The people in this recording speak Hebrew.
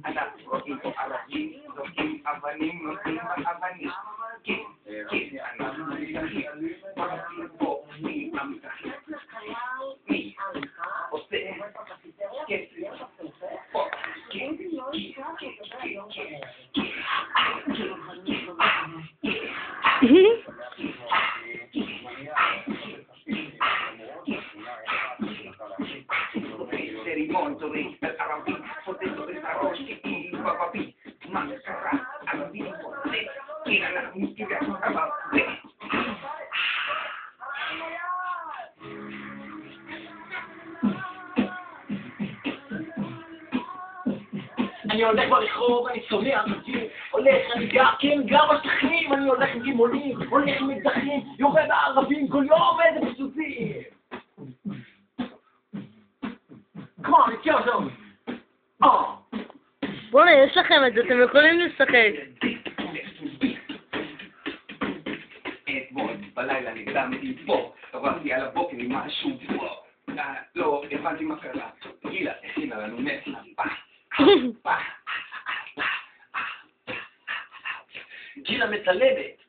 anak, רואים פה ערבים, זורקים אבנים, נותנים באבנים. כן, כן, אנחנו מזרחים, פרקים פה, מי המזרחים? מי עושה כסף פה? כן, רימון זורק על ערבים, פותח את הראש כאילו בבבי. מה קרה? ערבים פותח, כן אנחנו מסתירים אבל זה. אני הולך ברחוב, אני צומח, הולך, אני גר בשטחים, אני הולך עם גימולים, הולך עם אקדחים, יורד הערבים, כל יום איזה פסוסים. Come on, let's go, so. בוא'נה, יש לכם את זה, אתם יכולים לשחק. אתמול בלילה נרדמתי פה, עברתי על הבוקר עם משהו פה. לא, הבנתי מה קרה. גילה הכינה לנו נס. גילה מצלמת.